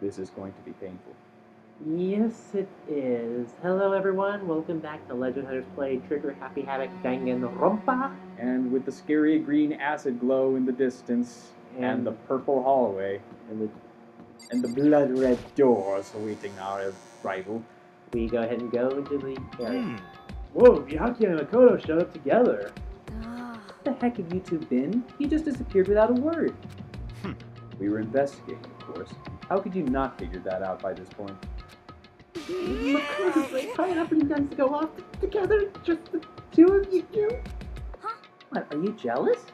This is going to be painful. Yes, it is. Hello, everyone. Welcome back to Legend Hunters Play Trigger Happy Havoc Danganronpa. And with the scary green acid glow in the distance, and the purple hallway, and the blood red doors awaiting our arrival, we go ahead and go into the area. Whoa, Miyaki and Makoto showed up together. Where the heck have you two been? You just disappeared without a word. We were investigating, of course. How could you not figure that out by this point? Makoto's like high enough for you guys to go off together, just the two of you two? What, are you jealous?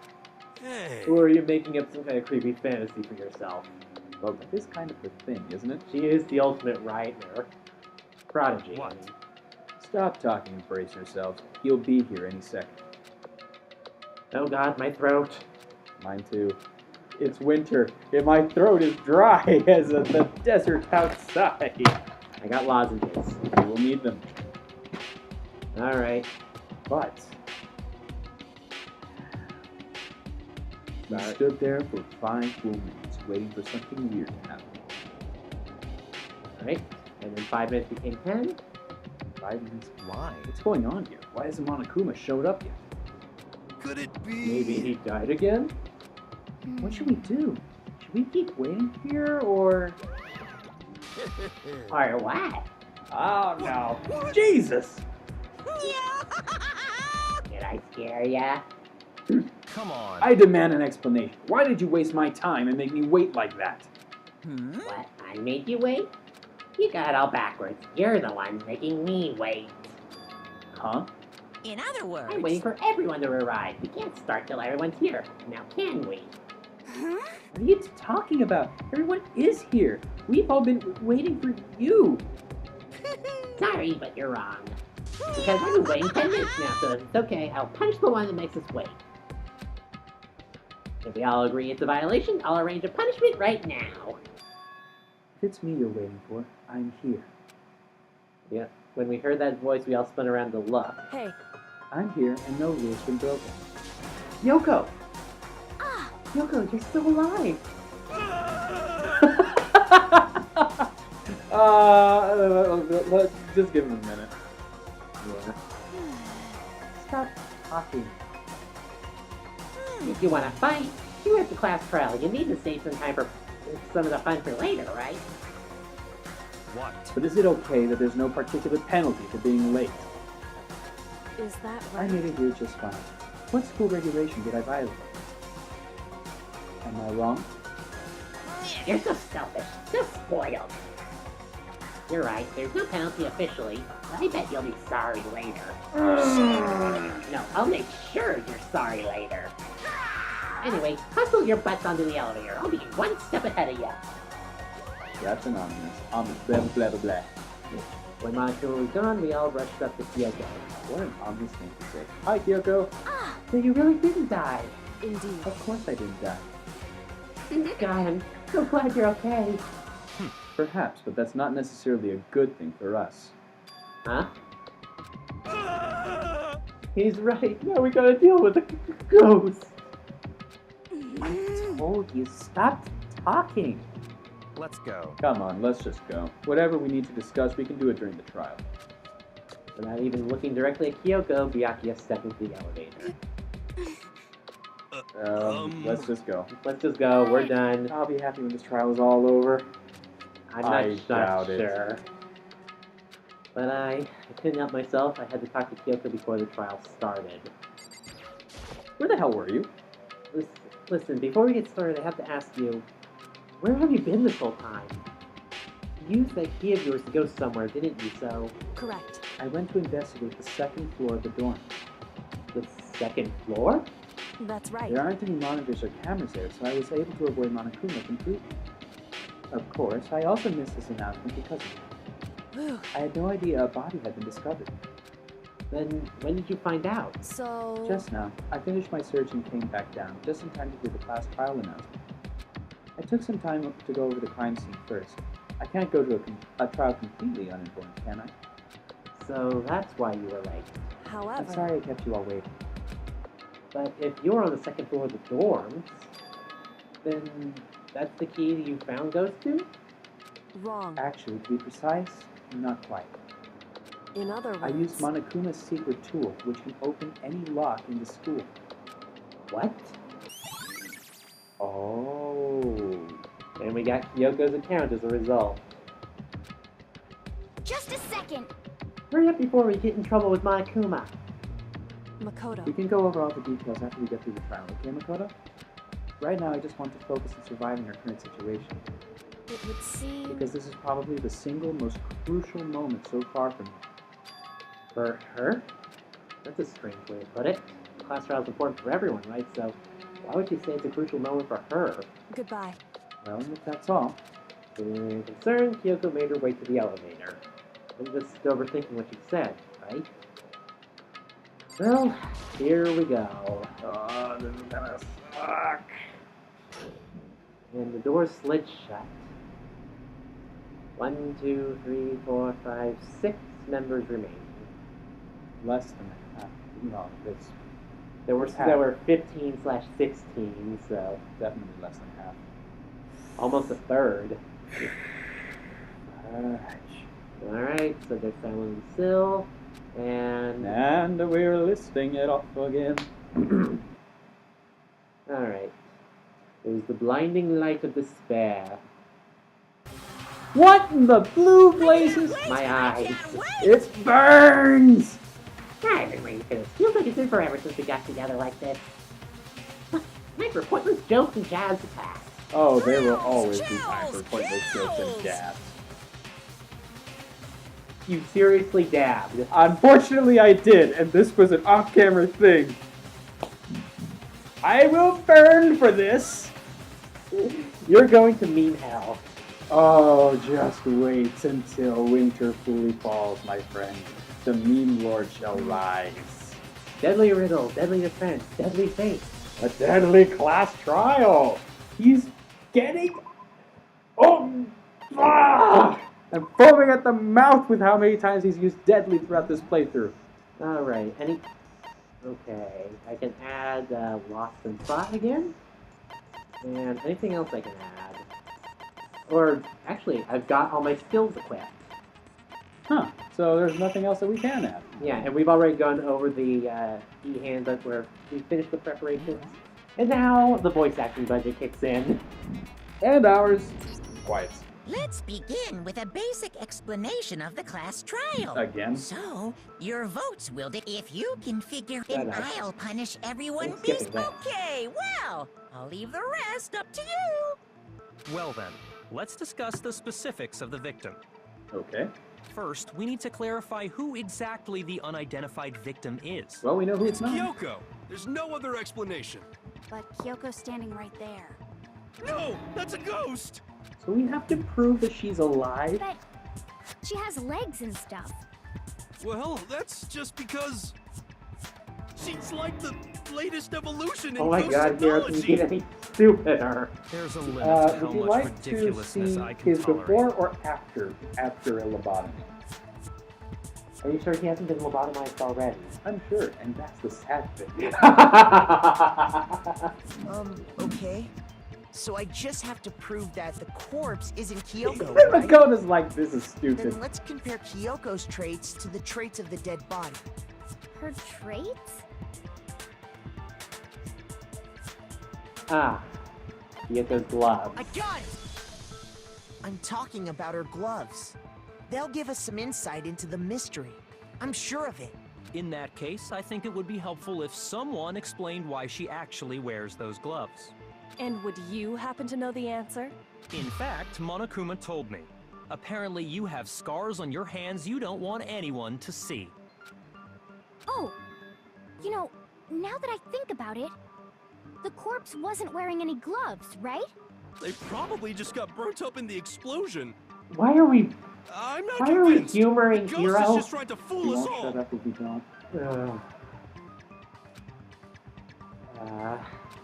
Or are you making up some kind of creepy fantasy for yourself? Well, that is kind of the thing, isn't it? She is the ultimate Reitner. Prodigy. What? I mean. Stop talking and brace yourselves. He'll be here any second. Oh god, my throat. Mine too. It's winter, and my throat is dry as the desert outside. I got lozenges. We will need them. Alright. But we Sorry. stood there for 5 full minutes, waiting for something weird to happen. Alright. And then 5 minutes became 10. 5 minutes. Why? What's going on here? Why hasn't Monokuma showed up yet? Could it be? Maybe he died again? What should we do? Should we keep waiting here, or? Or what? Oh no! Jesus! Did I scare ya? Come on. I demand an explanation. Why did you waste my time and make me wait like that? What? I made you wait? You got it all backwards. You're the one making me wait. Huh? In other words, I'm waiting for everyone to arrive. We can't start till everyone's here. Now can we? What are you talking about? Everyone is here. We've all been waiting for you. Sorry, but you're wrong. Because I've been waiting 10 minutes now, so if it's okay, I'll punish the one that makes us wait. If we all agree it's a violation, I'll arrange a punishment right now. If it's me you're waiting for, I'm here. Yeah. When we heard that voice, we all spun around to look. hey, I'm here and no rule's been broken. Yoko! ah, Yoko, you're still alive! Just give him a minute. Yeah. Stop talking. If you want to fight, you're at the class trial. You need to save some time for some of the fun for later, right? What? But is it okay that there's no particular penalty for being late? is that I right? made it here just fine. What school regulation did I violate? Am I wrong? You're so selfish, so spoiled. You're right, there's no penalty officially, but I bet you'll be sorry later. No, I'll make sure you're sorry later. Anyway, hustle your butts onto the elevator. I'll be one step ahead of you. That's anonymous. Blah blah blah blah. When Monokuma was gone, we all rushed up to Kyoko. What an ominous thing to say. Hi, Kyoko. Ah, So you really didn't die. indeed. Of course I didn't die. God, I'm so glad you're okay. Perhaps, but that's not necessarily a good thing for us. Huh? He's right. Now we gotta deal with the ghost. I told you, stop talking. Let's go. Come on, let's just go. Whatever we need to discuss, we can do it during the trial. Without even looking directly at Kyoko, Byakuya stepped into the elevator. Let's just go. Let's just go. We're done. I'll be happy when this trial is all over. I'm I not doubt it. sure. But I couldn't help myself. I had to talk to Kyoko before the trial started. Where the hell were you? Listen, before we get started, I have to ask you, where have you been this whole time? You used that key of yours to go somewhere, didn't you? So, Correct. I went to investigate the second floor of the dorm. the second floor? That's right. There aren't any monitors or cameras there, so I was able to avoid Monokuma completely. Of course, I also missed this announcement because of it. Whew. I had no idea a body had been discovered. Then when did you find out? So, Just now, I finished my search and came back down, just in time to hear the class trial announcement. I took some time to go over the crime scene first. I can't go to a trial completely uninformed, can I? So that's why you were late. however, I'm sorry I kept you all waiting. But if you're on the second floor of the dorms, then that's the key you found Ghost to? Wrong. Actually, to be precise, not quite. In other words, I used Monokuma's secret tool, which can open any lock in the school. What? Oh. And we got Kyoko's account as a result. Just a second. Hurry up before we get in trouble with Monokuma. Makoto. We can go over all the details after we get through the trial, okay, Makoto? Right now, I just want to focus on surviving our current situation, It would seem. because this is probably the single most crucial moment so far from me. For her? That's a strange way to put it. Class trial is important for everyone, right? So why would you say it's a crucial moment for her? Goodbye. Well, if that's all, In concern, Kyoko made her way to the elevator. I'm just overthinking what she said, right? Well, here we go. oh, this is gonna suck. And the door slid shut. 1, 2, 3, 4, 5, 6 members remain. Less than half. No, it's There were Half. 15/16, so definitely less than half. almost a third. Alright. Alright, so there's Silent Sill, and... And we're listing it off again. Alright. There's the blinding light of despair. What in the blue blazes? My eyes. It burns! I've been waiting for this. Feels like it's been forever since we got together like this. Time for pointless jokes and jazz attacks. Oh, there will always be time for pointless jokes and jabs. You seriously dabbed. Unfortunately, I did, and this was an off-camera thing. I will burn for this. You're going to mean hell. Oh, just wait until winter fully falls, my friend. The meme lord shall rise. Deadly riddle, deadly defense, deadly fate. A deadly class trial. He's getting... Oh! Ah! I'm foaming at the mouth with how many times he's used deadly throughout this playthrough. Alright, Okay, I can add Lost in Thought again. And anything else I can add. Or, actually, I've got all my skills equipped. Huh. So there's nothing else that we can add. Yeah, and we've already gone over the e-handbook where we finished the preparations. And now the voice acting budget kicks in. And ours. Quiet. Let's begin with a basic explanation of the class trial. Again. So, your votes will if you can figure Shut it, up. I'll punish everyone. I'm skipping that. Okay, well, I'll leave the rest up to you. Well then, let's discuss the specifics of the victim. Okay. First, we need to clarify who exactly the unidentified victim is. Well, we know who it's not. Kyoko! There's no other explanation. But Kyoko's standing right there. No! That's a ghost! So we have to prove that she's alive? But she has legs and stuff. Well, that's just because... she's like the latest evolution in Oh my ghost god, Garrett, can you technology. get any stupider? There's a limit to how Would you much like to ridiculousness see I can his tolerate. before or after a lobotomy? Are you sure he hasn't been lobotomized already? I'm sure, and that's the sad thing. Okay. So I just have to prove that the corpse isn't Kyoko, right? Makoto's like, this is stupid. Then let's compare Kyoko's traits to the traits of the dead body. Her traits? Ah, Kyoko's gloves. I got it! I'm talking about her gloves. They'll give us some insight into the mystery. I'm sure of it. In that case, I think it would be helpful if someone explained why she actually wears those gloves. And would you happen to know the answer? In fact, Monokuma told me. Apparently you have scars on your hands you don't want anyone to see. Oh, you know, now that I think about it, the corpse wasn't wearing any gloves, right? They probably just got burnt up in the explosion. Why are we I'm not Why are we convinced. humoring The ghost Hero? is just trying to We fool us won't all. shut up if we don't. Ugh.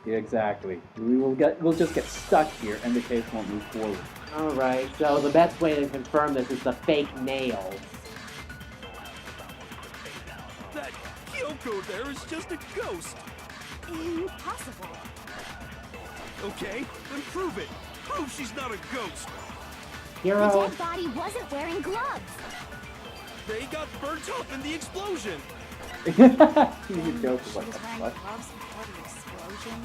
Yeah, exactly. We'll just get stuck here, and the case won't move forward. Alright, so the best way to confirm this is the fake nails. That Kyoko there is just a ghost. Impossible. Okay, then prove it. Prove she's not a ghost. The Hero, dead body wasn't wearing gloves. They got burnt up in the explosion. You joke She what was the wearing fuck? gloves before the explosion.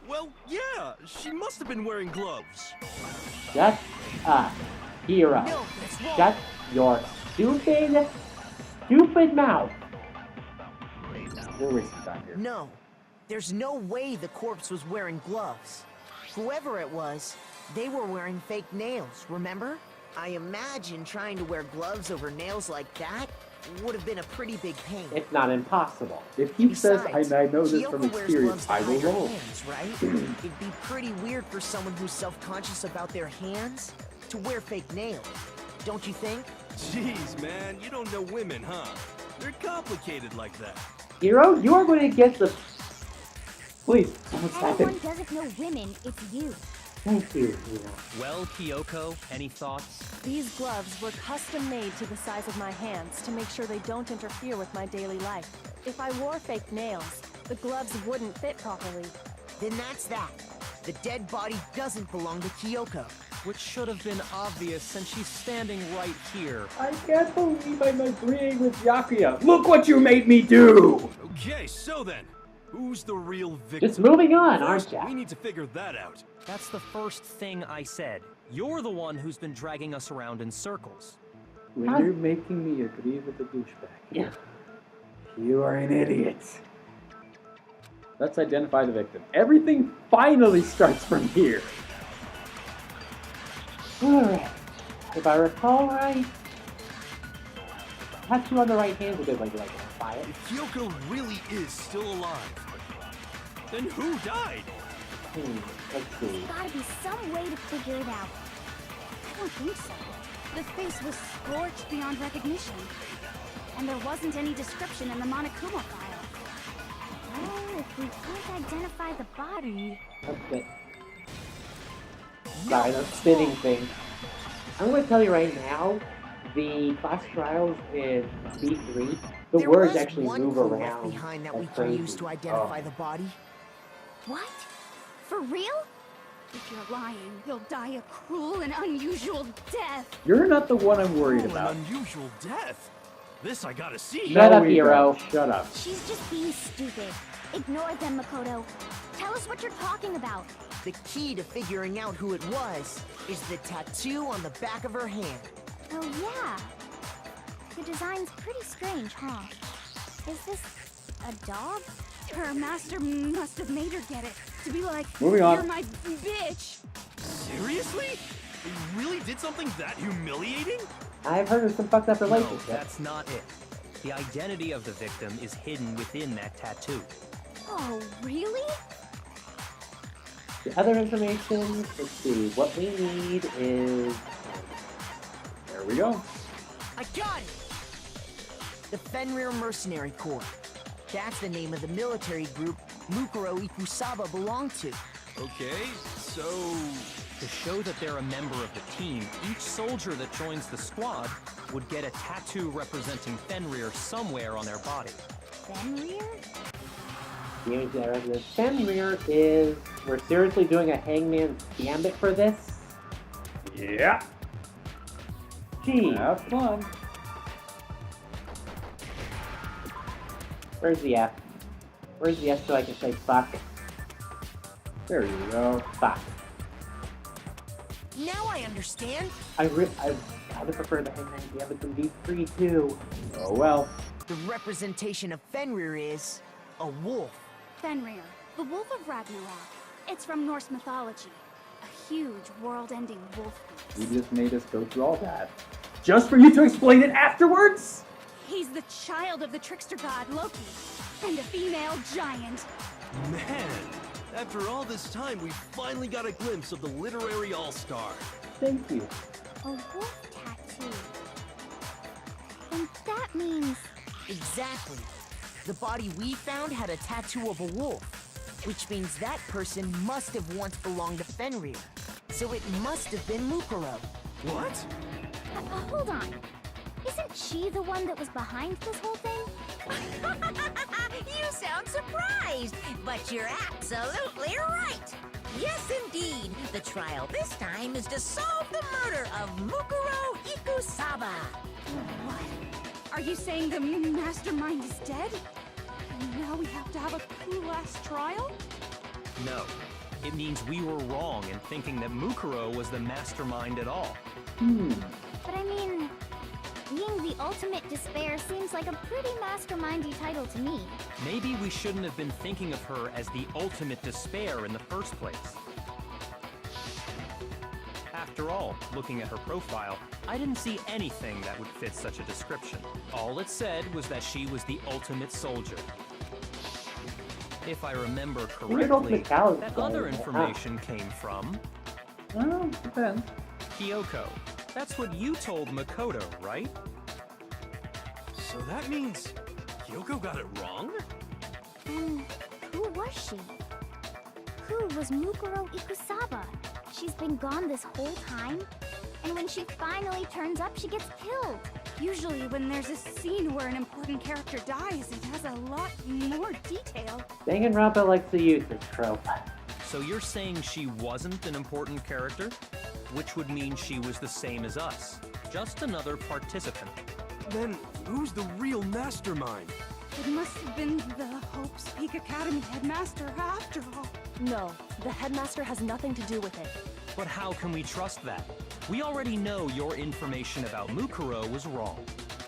Well, yeah, she must have been wearing gloves. shut up. Hero, No, that's wrong. shut your stupid mouth. We're wasting time here. No, there's no way the corpse was wearing gloves. Whoever it was, they were wearing fake nails, remember? I imagine trying to wear gloves over nails like that would have been a pretty big pain. It's not impossible. If he says Besides, I know this from Kyoko wears experience, gloves to I will hide her roll. hands, right? It'd be pretty weird for someone who's self-conscious about their hands to wear fake nails, don't you think? Jeez, man, you don't know women, huh? They're complicated like that. Hero, you are going to get the... Please, don't stop Anyone it. doesn't know women, it's you. Thank you, Hero. Well, Kyoko, any thoughts? These gloves were custom made to the size of my hands to make sure they don't interfere with my daily life. If I wore fake nails, the gloves wouldn't fit properly. Then that's that. The dead body doesn't belong to Kyoko. Which should have been obvious since she's standing right here. I can't believe I'm agreeing with Yakuya. Look what you made me do! Okay, so then, who's the real victim? Just moving on, First, aren't we ya? need to figure that out. That's the first thing I said. You're the one who's been dragging us around in circles. When you're making me agree with the douchebag, Yeah. you are an idiot. Let's identify the victim. Everything finally starts from here. Alright. If I recall right, tattoo on the right hand is a good way to identify it. If Kyoko really is still alive, then who died? Let's see. There's gotta be some way to figure it out. I don't think so. The face was scorched beyond recognition. And there wasn't any description in the Monokuma file. Well, if we can't identify the body... Okay. Sorry, that spinning thing. I'm going to tell you right now, the class trials in B3, the There words was actually one move clue left around. behind that like we can crazy. use to identify the body. What? For real? If you're lying, you'll die a cruel and unusual death. You're not the one I'm worried Oh, about. an unusual death. This I gotta see. Shut No, up, we hero. don't. Shut up. She's just being stupid. Ignore them, Makoto. Tell us what you're talking about. The key to figuring out who it was is the tattoo on the back of her hand. Oh, yeah. The design's pretty strange, huh? Is this a dog? Her master must have made her get it. To be like, Moving on. you're my bitch. Seriously? They really did something that humiliating? I've heard of some fucked up No, relationships. that's not it. The identity of the victim is hidden within that tattoo. Oh, really? The other information, let's see, what we need is... There we go. I got it! The Fenrir Mercenary Corps. That's the name of the military group Mukuro Ikusaba belonged to. Okay, so... To show that they're a member of the team, each soldier that joins the squad would get a tattoo representing Fenrir somewhere on their body. Fenrir? The Fenrir is... We're seriously doing a Hangman's Gambit for this? Yeah. Gee, Have fun. where's the F? Where's the F so I can say fuck? There you go. Fuck. Now I understand. I kind of prefer the Hangman's Gambit than V3 too. Oh well. The representation of Fenrir is a wolf. Fenrir, the Wolf of Ragnarok. It's from Norse mythology. A huge, world-ending wolf You beast. just made us go through all that. Just for you to explain it afterwards? He's the child of the trickster god Loki, and a female giant. Man, after all this time, we finally got a glimpse of the literary all-star. Thank you. A wolf tattoo. And that means... Exactly. The body we found had a tattoo of a wolf, which means that person must have once belonged to Fenrir. So it must have been Mukuro. What? hold on. Isn't she the one that was behind this whole thing? You sound surprised, but you're absolutely right. Yes, indeed. The trial this time is to solve the murder of Mukuro Ikusaba. What? Are you saying the mutant mastermind is dead? And now we have to have a clue-last trial? No. It means we were wrong in thinking that Mukuro was the mastermind at all. But I mean, being the ultimate despair seems like a pretty mastermindy title to me. Maybe we shouldn't have been thinking of her as the ultimate despair in the first place. After all, looking at her profile, I didn't see anything that would fit such a description. All it said was that she was the ultimate soldier. If I remember correctly, ultimate challenge that player, other yeah. information came from Well, depends. Kyoko. That's what you told Makoto, right? So that means Kyoko got it wrong? Then who was she? Who was Mukuro Ikusaba? She's been gone this whole time, and when she finally turns up, she gets killed. Usually when there's a scene where an important character dies, it has a lot more detail. Danganronpa likes to use this trope. So you're saying she wasn't an important character? Which would mean she was the same as us. Just another participant. Then who's the real mastermind? It must have been the Hope's Peak Academy headmaster after all. No, the headmaster has nothing to do with it. But how can we trust that? We already know your information about Mukuro was wrong.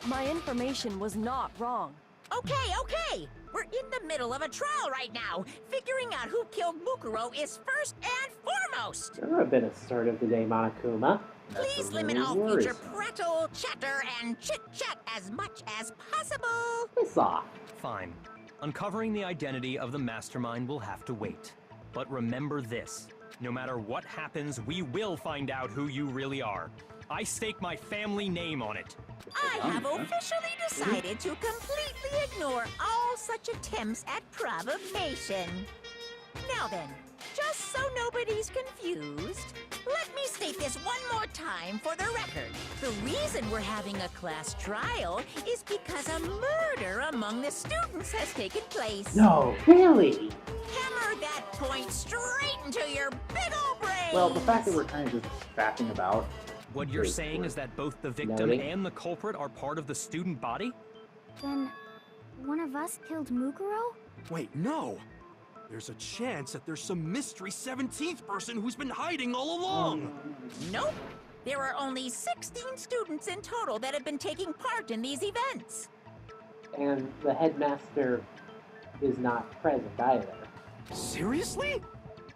My information was not wrong. Okay. We're in the middle of a trial right now. Figuring out who killed Mukuro is first and foremost. You're a bit assertive today, Monokuma. That's Please what limit really all worries. future prattle, chatter, and chit-chat as much as possible. Piss off. Fine. Uncovering the identity of the mastermind will have to wait. But remember this. No matter what happens, we will find out who you really are. I stake my family name on it. I have officially decided to completely ignore all such attempts at provocation. Now then, just so nobody's confused, let me state this one more time for the record. The reason we're having a class trial is because a murder among the students has taken place. No, really? Hammer that point straight into your big old brain. Well, the fact that we're kind of just faffing about. What you're is saying worth is that both the victim noting. and the culprit are part of the student body? Then, one of us killed Mukuro? Wait, no! There's a chance that there's some mystery 17th person who's been hiding all along! Nope. There are only 16 students in total that have been taking part in these events. And the headmaster is not present either. Seriously?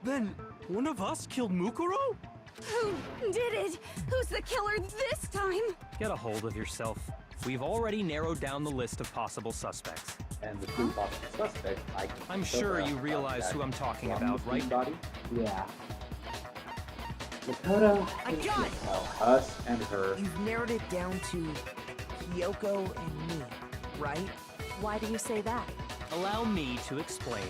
Then one of us killed Mukuro? Who did it? Who's the killer this time? Get a hold of yourself. We've already narrowed down the list of possible suspects. And the two possible suspects, I can I'm tell sure that you about realize that who I'm talking from about, the right? student Body. Yeah. Makoto, I got it! Well, us and her. You've narrowed it down to Kyoko and me, right? Why do you say that? Allow me to explain.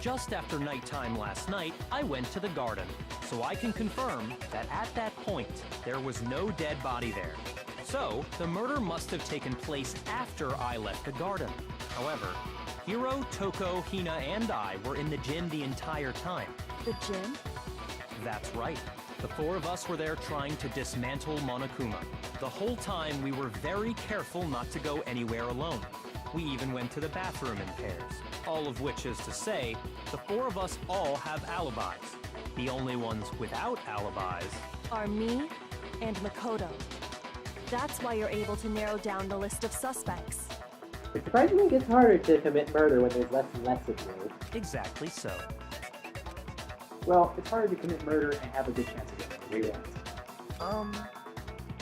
Just after nighttime last night, I went to the garden, so I can confirm that at that point, there was no dead body there. So, the murder must have taken place after I left the garden. However, Hiro, Toko, Hina, and I were in the gym the entire time. The gym? That's right. The four of us were there trying to dismantle Monokuma. The whole time, we were very careful not to go anywhere alone. We even went to the bathroom in pairs. All of which is to say, the four of us all have alibis. The only ones without alibis Are me and Makoto. That's why you're able to narrow down the list of suspects. It surprisingly gets harder to commit murder when there's less and less of you. exactly so. Well, it's harder to commit murder and have a good chance of getting away with it.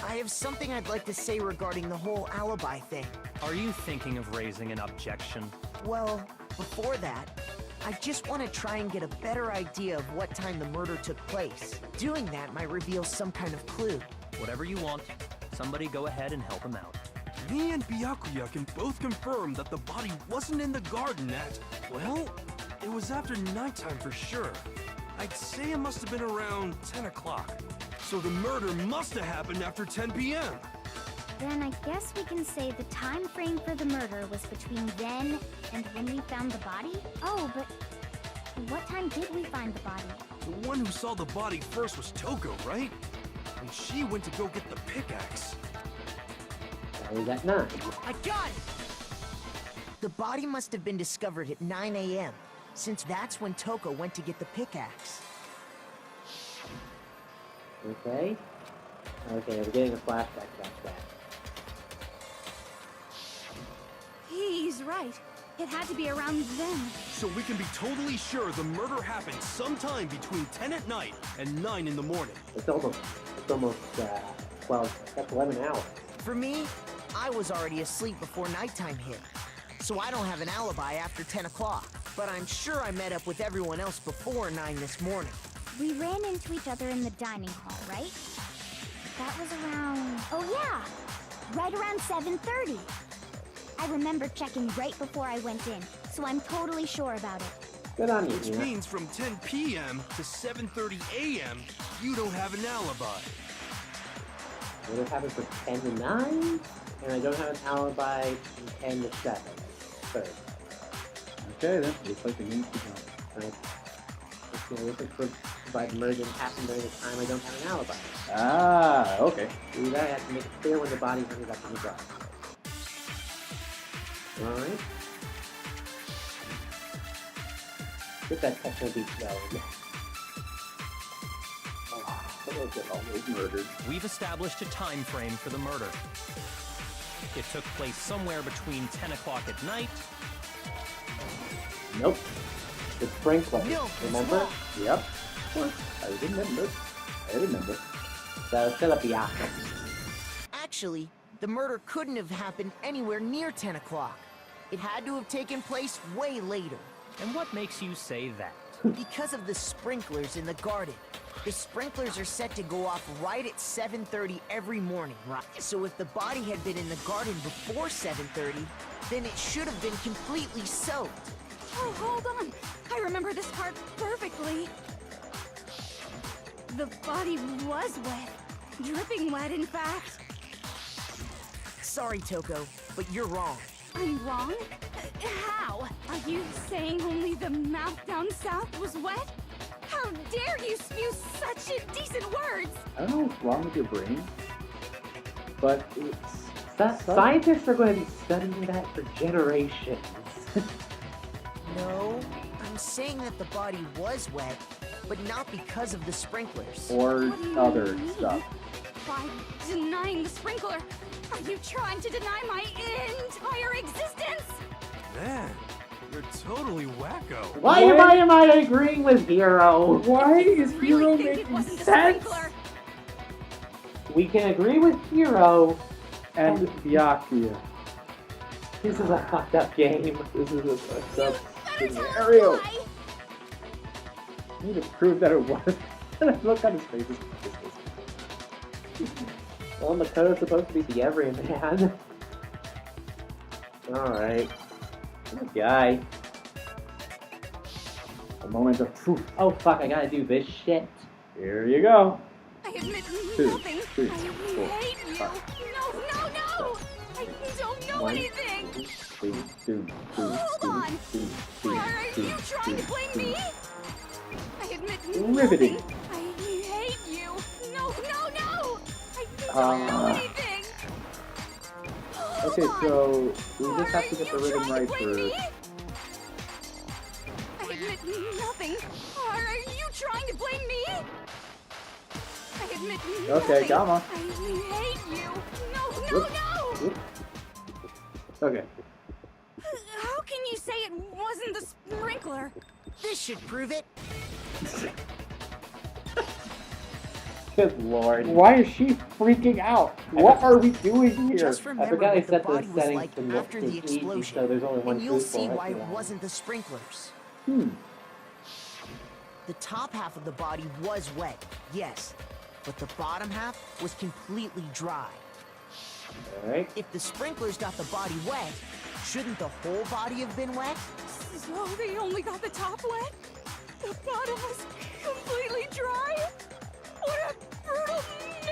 I have something I'd like to say regarding the whole alibi thing. Are you thinking of raising an objection? Well, before that, I just want to try and get a better idea of what time the murder took place. Doing that might reveal some kind of clue. Whatever you want. Somebody go ahead and help him out. Me and Byakuya can both confirm that the body wasn't in the garden at, well, it was after nighttime for sure. I'd say it must have been around 10 o'clock. So the murder must have happened after 10 p.m. Then I guess we can say the time frame for the murder was between then and when we found the body? Oh, but What time did we find the body? The one who saw the body first was Toko, right? And she went to go get the pickaxe. That was at 9. I got it! The body must have been discovered at 9 a.m., since that's when Toko went to get the pickaxe. Okay. Okay, we're getting a flashback about that. He's right. It had to be around then. So we can be totally sure the murder happened sometime between 10 at night and 9 in the morning. It's almost 12, that's 11 hours. For me, I was already asleep before nighttime hit, so I don't have an alibi after 10 o'clock. But I'm sure I met up with everyone else before 9 this morning. We ran into each other in the dining hall, right? That was around... Oh yeah! Right around 7:30. I remember checking right before I went in, so I'm totally sure about it. Good on you, Which Nina. means from 10 p.m. to 7:30 a.m., you don't have an alibi. What if happened from 10 to 9? And I don't have an alibi from 10 to 7. Third. Okay then, looks like the game's begun. Right. If it provide murder didn't happen during the time I don't have an alibi. Ah, okay. We gotta have to make it clear when the body ended up in the garden. Alright. Get that techno beat going. Look at all those murders. We've established a time frame for the murder. It took place somewhere between 10 o'clock at night. Nope. The sprinkler. No, Remember? Yep. Of course. I remember. So Philippiaco. Actually, the murder couldn't have happened anywhere near 10 o'clock. It had to have taken place way later. And what makes you say that? Because of the sprinklers in the garden. The sprinklers are set to go off right at 7:30 every morning, right? So if the body had been in the garden before 7:30, then it should have been completely soaked. Oh, hold on. I remember this part perfectly. The body was wet. Dripping wet, in fact. Sorry, Toko, but you're wrong. I'm wrong? How? Are you saying only the mouth down south was wet? How dare you spew such indecent words? I don't know what's wrong with your brain, but it's... Scientists are going to be studying that for generations. No, I'm saying that the body was wet, but not because of the sprinklers. or What do you other mean? stuff. By denying the sprinkler, are you trying to deny my entire existence? Man, you're totally wacko. Why am I agreeing with Hero? Why is Really Hero think it making wasn't the sense? sprinkler? We can agree with Hero. And Byakuya. This is a fucked up game. This is a fucked up Better tell us scenario. why. I need to prove that it was. Look on his face. Well, Makoto's supposed to be the everyman. Alright. Good guy. A moment of truth. Oh fuck, I gotta do this shit. Here you go. I admit Two, nothing. three, I four, hate you. five. No. I don't know One, anything. Two, Hold on. Are you trying to blame me? I admit Riveting. nothing. I hate you. No. I Ah. don't know anything. Okay, Hold on. so we just have to Are get the you rhythm trying right to blame me? for... I admit nothing. Are you trying to blame me? I admit nothing. Okay, come on. I hate you. Whoop. No. Whoop. Okay. How can you say it wasn't the sprinkler? This should prove it. Good lord. Why is she freaking out? What are we doing here? Just I remember forgot I what the set the body was settings like to after the easy, explosion. so there's only one And you'll truthful see why answer it now. wasn't the sprinklers. The top half of the body was wet, yes, but the bottom half was completely dry. Alright. If the sprinklers got the body wet, shouldn't the whole body have been wet? So they only got the top wet? The bottom was completely dry? What a brutal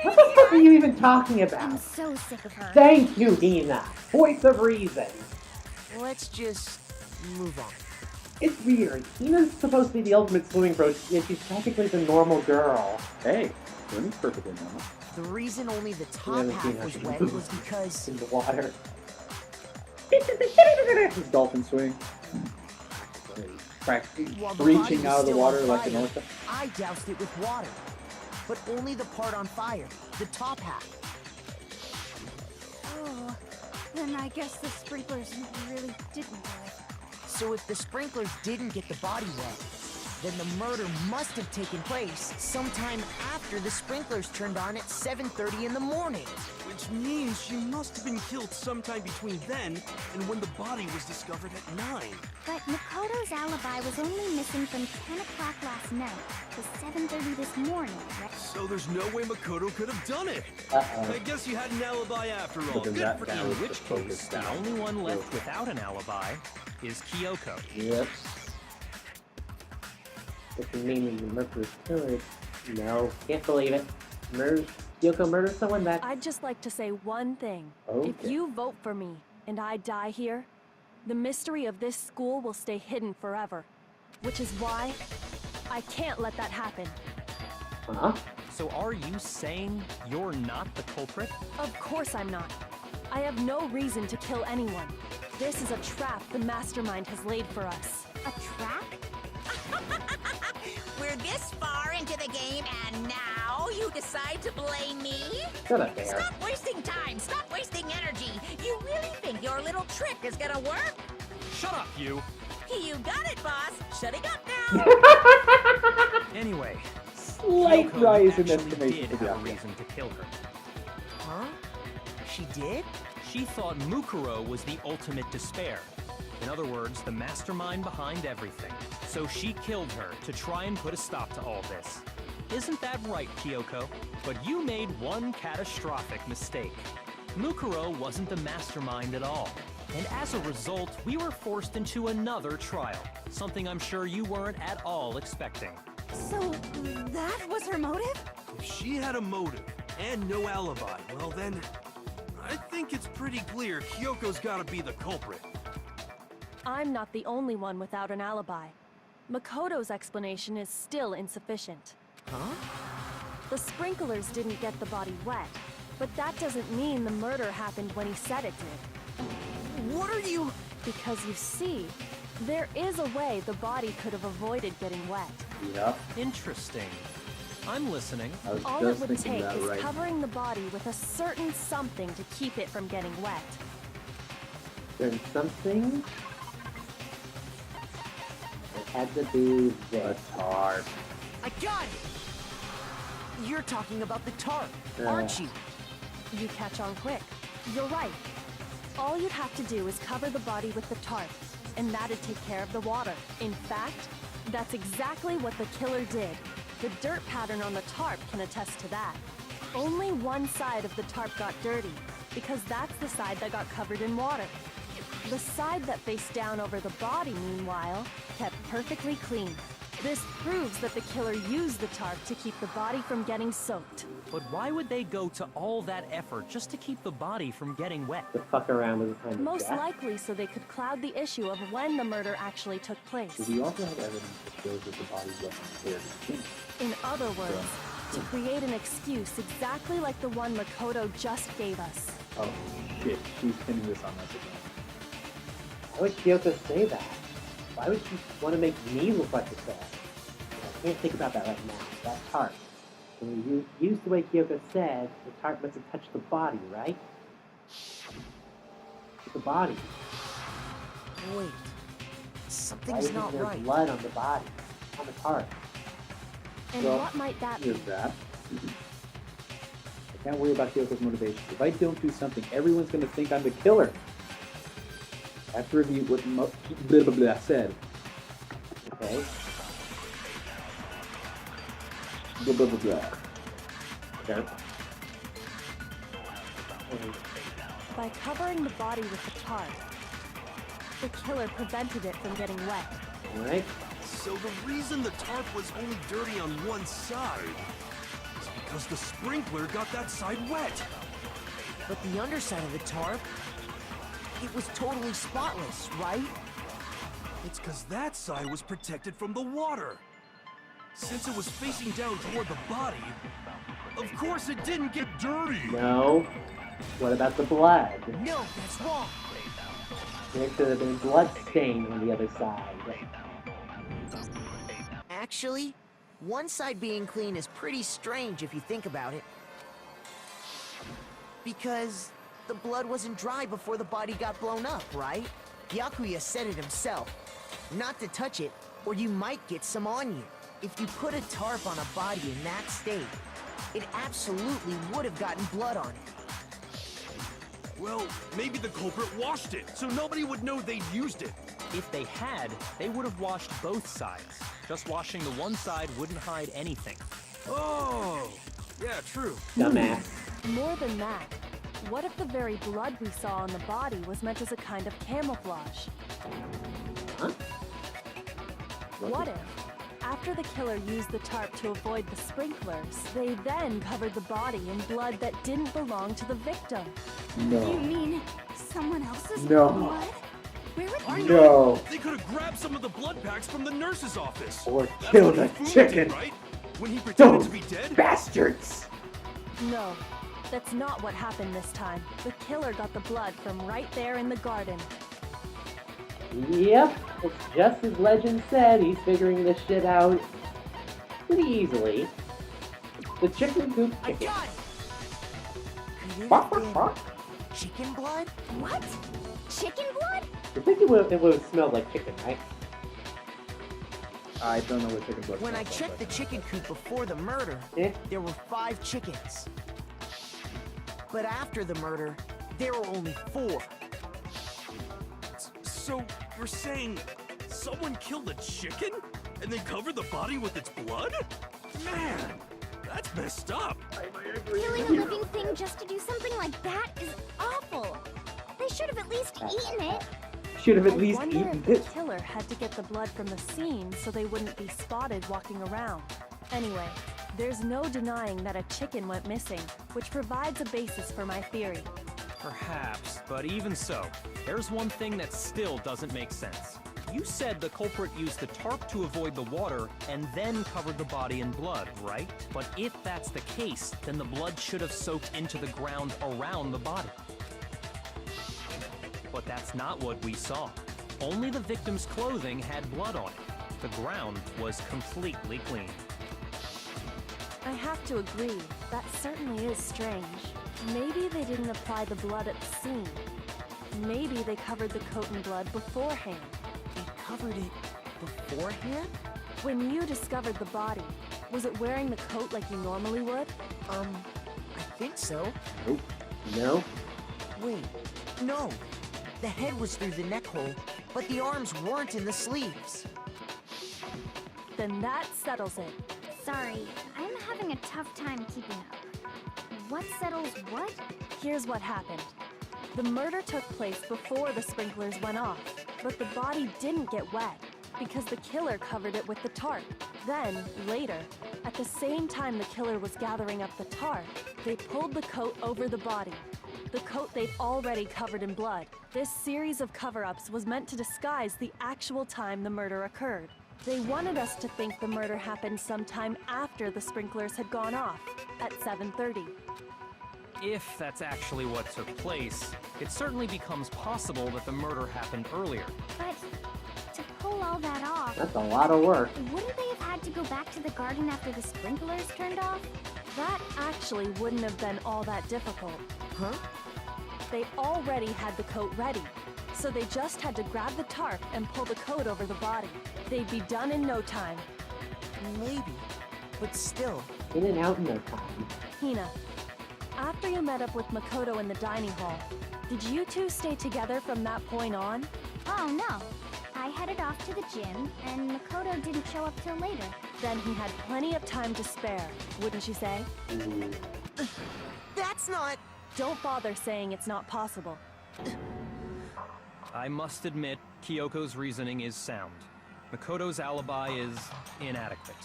What the fuck are maniac! you even talking I'm about? so sick of her. Thank you, Hina. Voice of reason. Let's just move on. It's weird. Tina's supposed to be the ultimate swimming pro, yet she's practically the normal girl. Hey, swimming's perfectly normal. The reason only the top haven't seen half her was swim. wet was because In the water. This dolphin swing. while the body Reaching was out of the still water on like an fire, orca. I doused it with water. But only the part on fire, the top half. Oh, then I guess the sprinklers really didn't do it. So if the sprinklers didn't get the body wet, then the murder must have taken place sometime after the sprinklers turned on at 7:30 in the morning. Which means she must have been killed sometime between then and when the body was discovered at 9. But Makoto's alibi was only missing from 10 o'clock last night to 7:30 this morning, right? So there's no way Makoto could have done it. Uh-oh. I guess you had an alibi after all. But then Good that for guy you. was In which the focus case, the down. only one left without an alibi is Kyoko. Yep. Which would mean the murderer's killer. No, can't believe it. Yoko murdered someone that... I'd just like to say one thing. Okay. If you vote for me and I die here, the mystery of this school will stay hidden forever. Which is why I can't let that happen. Huh? So are you saying you're not the culprit? Of course I'm not. I have no reason to kill anyone. This is a trap the mastermind has laid for us. A trap? We're this far into the game, and now you decide to blame me? Shut up, Bear. Stop wasting time! Stop wasting energy! You really think your little trick is gonna work? Shut up, you! You got it, boss! Shutting up now! Anyway, Slight Kyoko rise in actually estimation did for the have a outfit. reason to kill her. Huh? She did? She thought Mukuro was the ultimate despair. In other words, the mastermind behind everything. So she killed her to try and put a stop to all this. Isn't that right, Kyoko? But you made one catastrophic mistake. Mukuro wasn't the mastermind at all. And as a result, we were forced into another trial. Something I'm sure you weren't at all expecting. So, that was her motive? If she had a motive and no alibi, well then, I think it's pretty clear Kyoko's gotta be the culprit. I'm not the only one without an alibi. Makoto's explanation is still insufficient. Huh? The sprinklers didn't get the body wet, but that doesn't mean the murder happened when he said it did. What are you... Because you see, there is a way the body could have avoided getting wet. Yep. Interesting. I'm listening. I was All it just would thinking take that is right. covering the body with a certain something to keep it from getting wet. There's something... It had to be A this. tarp. I got it! You're talking about the tarp, aren't you? You catch on quick. You're right. All you'd have to do is cover the body with the tarp, and that'd take care of the water. In fact, that's exactly what the killer did. The dirt pattern on the tarp can attest to that. Only one side of the tarp got dirty, because that's the side that got covered in water. The side that faced down over the body, meanwhile, kept perfectly clean. This proves that the killer used the tarp to keep the body from getting soaked. But why would they go to all that effort just to keep the body from getting wet? The fuck around with a kind of Most jack. likely so they could cloud the issue of when the murder actually took place. Do we also have evidence that shows that the body wasn't cleared and clean? In other words, to create an excuse exactly like the one Makoto just gave us. Oh shit, she's pinning this on us again. Why would Kyoko say that? Why would she want to make me look like a sad? I can't think about that right now. That tarp. When you use the way Kyoko said, the tarp must have touched the body, right? The body. Wait. Why Something's isn't not there right. blood on the body? On the tarp? And Well, what might that be? Here's that. I can't worry about Kyoko's motivation. If I don't do something, everyone's gonna think I'm the killer. I have to review what blah blah blah said. Okay. Blah blah blah blah. Okay. By covering the body with the tarp, the killer prevented it from getting wet. Alright. So the reason the tarp was only dirty on one side is because the sprinkler got that side wet. But the underside of the tarp, it was totally spotless, right? It's because that side was protected from the water. Since it was facing down toward the body, of course it didn't get dirty. No. What about the blood? No, that's wrong. There could have been blood stain on the other side. Actually, one side being clean is pretty strange if you think about it. Because the blood wasn't dry before the body got blown up, right? Byakuya said it himself. Not to touch it, or you might get some on you. If you put a tarp on a body in that state, it absolutely would have gotten blood on it. Well, maybe the culprit washed it, so nobody would know they'd used it. If they had, they would have washed both sides. Just washing the one side wouldn't hide anything. Oh, yeah, true. Dumbass. More than that, what if the very blood we saw on the body was meant as a kind of camouflage? Huh? What if, after the killer used the tarp to avoid the sprinklers, they then covered the body in blood that didn't belong to the victim? You No. mean someone else's No. blood? Where would No. They could have grabbed some of the blood packs from the nurse's office. Or That's killed what a Hifumi chicken. did, right? When he pretended to be dead? Bastards! No, that's not what happened this time. The killer got the blood from right there in the garden. Yep, it's just as legend said. He's figuring this shit out pretty easily. The chicken coop I chicken. got it! Could it Bark, have bark, been bark. chicken blood? What? Chicken blood? I think it would have smelled like chicken, right? I don't know what chicken blood When I smells checked the like. chicken coop before the murder, Eh? there were 5 chickens. But after the murder, there were only 4. So, you're saying someone killed a chicken? And they covered the body with its blood? Man, that's messed up. Killing a living thing just to do something like that is awful. They should have at least eaten it. Should have at I least wonder eaten if the this. killer had to get the blood from the scene so they wouldn't be spotted walking around. Anyway, there's no denying that a chicken went missing, which provides a basis for my theory. Perhaps, but even so, there's one thing that still doesn't make sense. You said the culprit used the tarp to avoid the water and then covered the body in blood, right? But if that's the case, then the blood should have soaked into the ground around the body. But that's not what we saw. Only the victim's clothing had blood on it. The ground was completely clean. I have to agree, that certainly is strange. Maybe they didn't apply the blood at the scene. Maybe they covered the coat in blood beforehand. They covered it beforehand? When you discovered the body, was it wearing the coat like you normally would? I think so. Nope. No? Wait, no. The head was through the neck hole, but the arms weren't in the sleeves. Then that settles it. Sorry, I'm having a tough time keeping up. What settles what? Here's what happened. The murder took place before the sprinklers went off, but the body didn't get wet because the killer covered it with the tarp. Then, later, at the same time the killer was gathering up the tarp, they pulled the coat over the body. The coat they'd already covered in blood. This series of cover-ups was meant to disguise the actual time the murder occurred. They wanted us to think the murder happened sometime after the sprinklers had gone off, at 7:30. If that's actually what took place, it certainly becomes possible that the murder happened earlier. But to pull all that off, That's a lot of work. wouldn't they have had to go back to the garden after the sprinklers turned off? That actually wouldn't have been all that difficult. Huh? They already had the coat ready, so they just had to grab the tarp and pull the coat over the body. They'd be done in no time. Maybe. But still, In and out in no time. Hina, after you met up with Makoto in the dining hall, did you two stay together from that point on? Oh no. I headed off to the gym, and Makoto didn't show up till later. Then he had plenty of time to spare, wouldn't you say? that's not... Don't bother saying it's not possible. I must admit, Kyoko's reasoning is sound. Makoto's alibi is inadequate.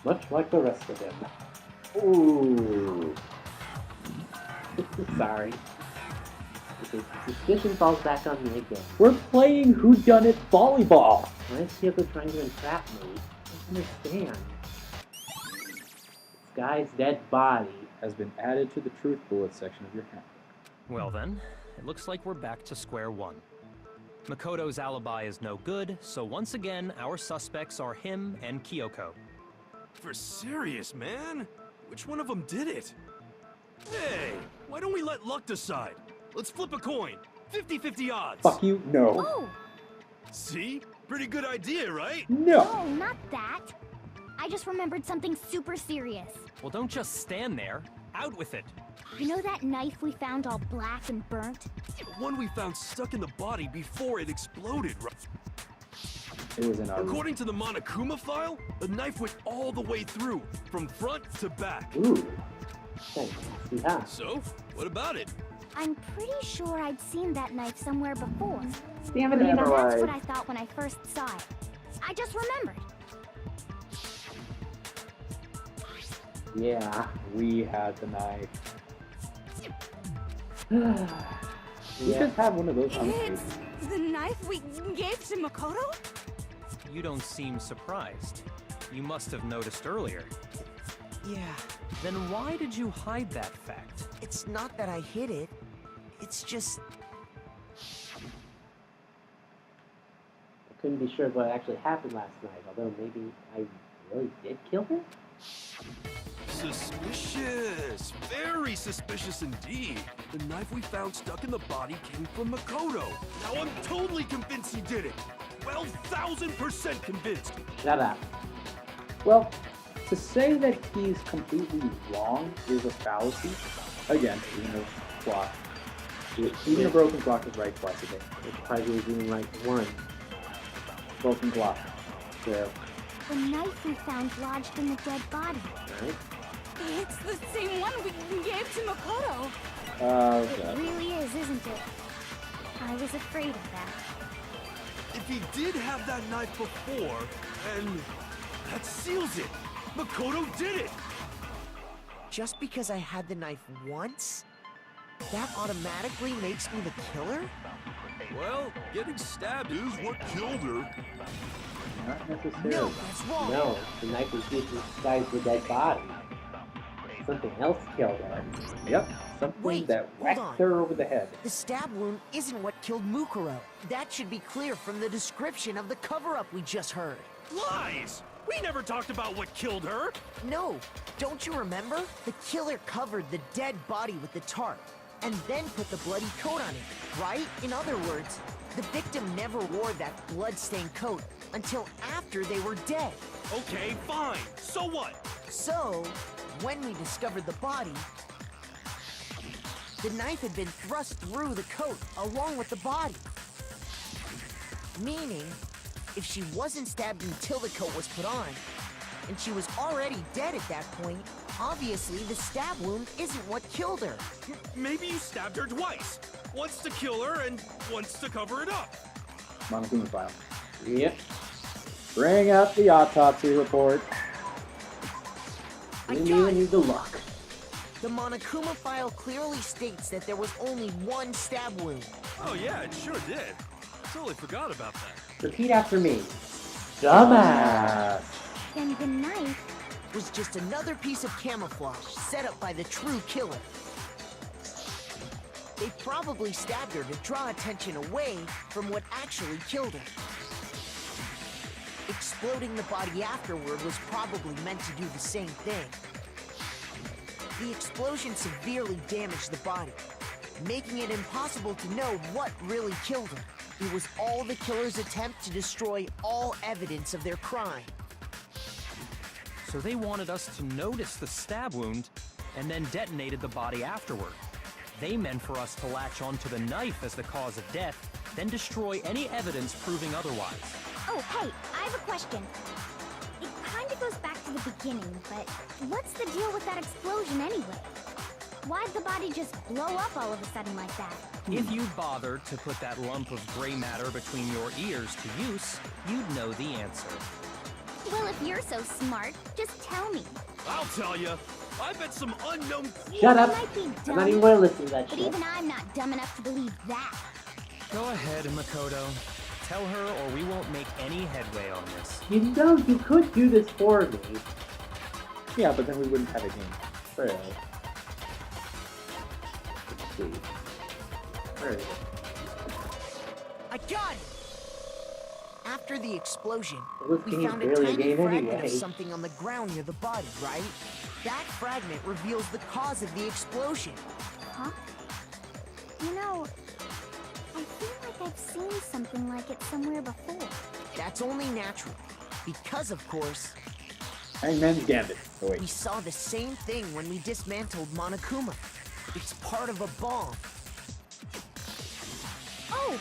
Much like the rest of them. Ooh. Sorry. Okay, suspicion falls back on me again. We're playing whodunit volleyball. Why is Kyoko trying to entrap me? I don't understand. This guy's dead body. Has been added to the truth bullet section of your handbook. Well then, it looks like we're back to square one. Makoto's alibi is no good, so once again, our suspects are him and Kyoko. For serious, man? Which one of them did it? Hey, why don't we let luck decide? Let's flip a coin. 50-50 odds. Fuck you, no. Oh! See? Pretty good idea, right? No. Oh, not that. I just remembered something super serious. Well, don't just stand there. Out with it. You know that knife we found all black and burnt? The one we found stuck in the body before it exploded, right? It was in our room. According to the Monokuma file, the knife went all the way through, from front to back. Ooh. Thanks. Yeah. So, what about it? I'm pretty sure I'd seen that knife somewhere before. Damn it, But Eva. that's what I thought when I first saw it. I just remembered. Yeah. We had the knife. We Yeah. just have one of those on the It's table. the knife we gave to Makoto? You don't seem surprised. You must have noticed earlier. Yeah, Then why did you hide that fact? it's not that I hid it. It's just... I couldn't be sure of what actually happened last night, although maybe I really did kill her? Suspicious! Very suspicious indeed. The knife we found stuck in the body came from Makoto. Now I'm totally convinced he did it. 12,000% convinced. Shut up. Well, to say that he's completely wrong is a fallacy. Again, even a clock. Even a broken clock is right twice a day. It's probably even like one. Broken clock. So, The knife we found lodged in the dead body. right? It's the same one we gave to Makoto. It Okay. really is, isn't it? I was afraid of that. If he did have that knife before, and that seals it. Makoto did it. Just because I had the knife once? That automatically makes me the killer? Well, getting stabbed is what killed her. Not necessarily. No, that's wrong. No, the knife was used to disguise the dead body. Something else killed her. Yep. Something Wait, that hold whacked on. her over the head. The stab wound isn't what killed Mukuro. That should be clear from the description of the cover-up we just heard. Lies! We never talked about what killed her. No, don't you remember? The killer covered the dead body with the tarp, and then put the bloody coat on it, right? In other words, the victim never wore that blood-stained coat until after they were dead. Okay, fine. So what? So, when we discovered the body, the knife had been thrust through the coat along with the body. Meaning, if she wasn't stabbed until the coat was put on, and she was already dead at that point, obviously the stab wound isn't what killed her. Maybe you stabbed her twice. Once to kill her and once to cover it up. Monokuma file. Yep. Bring out the autopsy report. We really need the luck. The Monokuma file clearly states that there was only one stab wound. Oh yeah, it sure did. Totally forgot about that. Repeat after me. Dumbass. Then the knife Was just another piece of camouflage set up by the true killer. They probably stabbed her to draw attention away from what actually killed her. Exploding the body afterward was probably meant to do the same thing. The explosion severely damaged the body, making it impossible to know what really killed her. It was all the killer's attempt to destroy all evidence of their crime. So they wanted us to notice the stab wound and then detonated the body afterward. They meant for us to latch onto the knife as the cause of death, then destroy any evidence proving otherwise. Oh, hey, I have a question. It kind of goes back to the beginning, but what's the deal with that explosion anyway? Why'd the body just blow up all of a sudden like that? If you bothered to put that lump of gray matter between your ears to use, you'd know the answer. Well, if you're so smart, just tell me. I'll tell you. I bet some unknown. Shut You up. might be I'm dumb, not even going to listen to that but shit. even I'm not dumb enough to believe that. Go ahead, Makoto. Tell her or we won't make any headway on this. You know, you could do this for me. Yeah, but then we wouldn't have a game. True. Let's see. Where is it? I got it! After the explosion, Well, this we game's found a barely a tiny game fragment anyway. of something on the ground near the body, right? That fragment reveals the cause of the explosion. Huh? You know, I feel like I've seen something like it somewhere before. That's only natural. Because, of course, Hangman's Gambit. Oh, we wait. saw the same thing when we dismantled Monokuma. It's part of a bomb. Oh!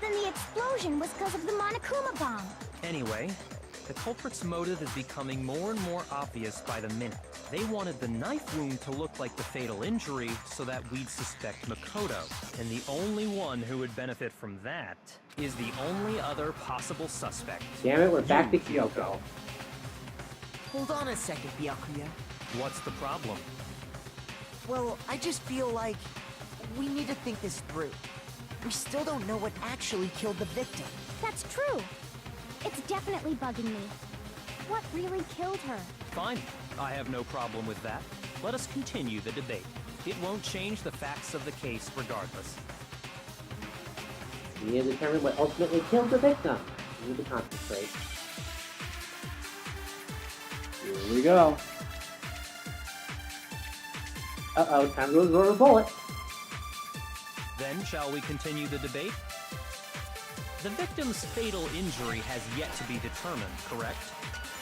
Then the explosion was because of the Monokuma bomb. Anyway, the culprit's motive is becoming more and more obvious by the minute. They wanted the knife wound to look like the fatal injury so that we'd suspect Makoto. And the only one who would benefit from that is the only other possible suspect. Damn it, we're back to Kyoko. Hold on a second, Byakuya. What's the problem? Well, I just feel like we need to think this through. We still don't know what actually killed the victim. That's true. It's definitely bugging me. What really killed her? Fine, I have no problem with that. Let us continue the debate. It won't change the facts of the case regardless. We need to determine what ultimately killed the victim. We need to concentrate. Here we go. Uh-oh, time to absorb a bullet. Then, shall we continue the debate? The victim's fatal injury has yet to be determined, correct?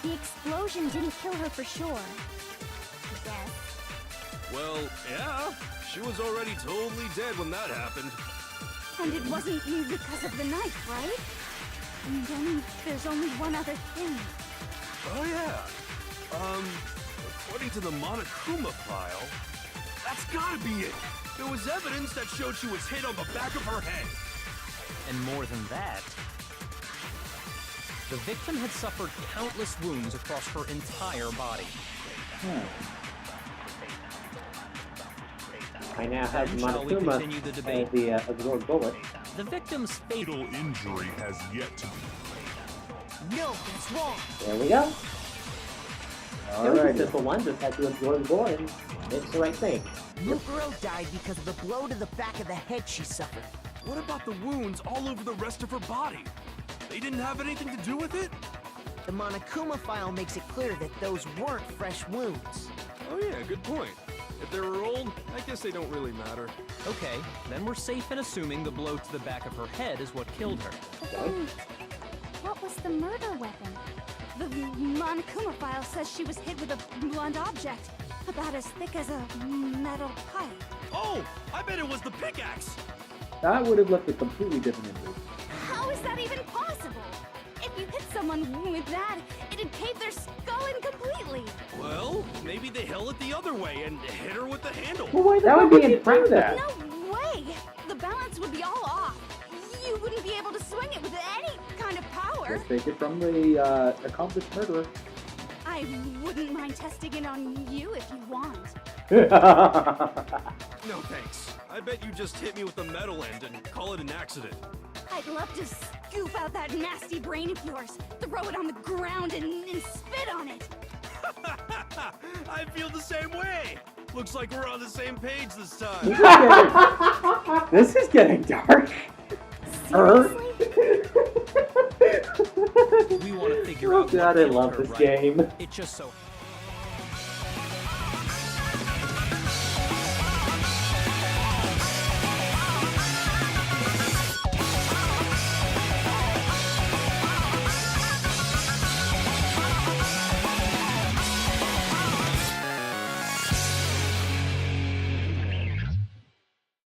The explosion didn't kill her for sure. I guess. Well, yeah. She was already totally dead when that happened. And it wasn't because of the knife, right? And then there's only one other thing. Oh, yeah. According to the Monokuma file, that's gotta be it. There was evidence that showed she was hit on the back of her head. And more than that, the victim had suffered countless wounds across her entire body. I now have Then shall we Monokuma continue the debate? as the absorbed bullet. The victim's fatal Injury has yet to be. No, that's wrong. There we go. It was a Alrighty. simple one, just had to absorb the bullet and it's the right thing. Mukuro died because of the blow to the back of the head she suffered. What about the wounds all over the rest of her body? They didn't have anything to do with it? The Monokuma file makes it clear that those weren't fresh wounds. Oh yeah, good point. If they were old, I guess they don't really matter. Okay, then we're safe in assuming the blow to the back of her head is what killed her. But then, what was the murder weapon? The Monokuma file says she was hit with a blunt object, about as thick as a metal pipe. Oh, I bet it was the pickaxe! That would have left a completely different injury. How is that even possible? If you hit someone with that, it'd cave their skull in completely. Well, maybe they held it the other way and hit her with the handle. Well, why the That fuck would be you do impressive. that? No way! The balance would be all off. You wouldn't be able to swing it with any kind of power. Let's take it from the accomplished murderer. I wouldn't mind testing it on you if you want. No thanks. I bet you just hit me with the metal end and call it an accident. I'd love to scoop out that nasty brain of yours, throw it on the ground, and spit on it. I feel the same way. Looks like we're on the same page this time. This is getting dark. Seriously? We want to figure Oh out god, what I killed love her, this right? game. It just so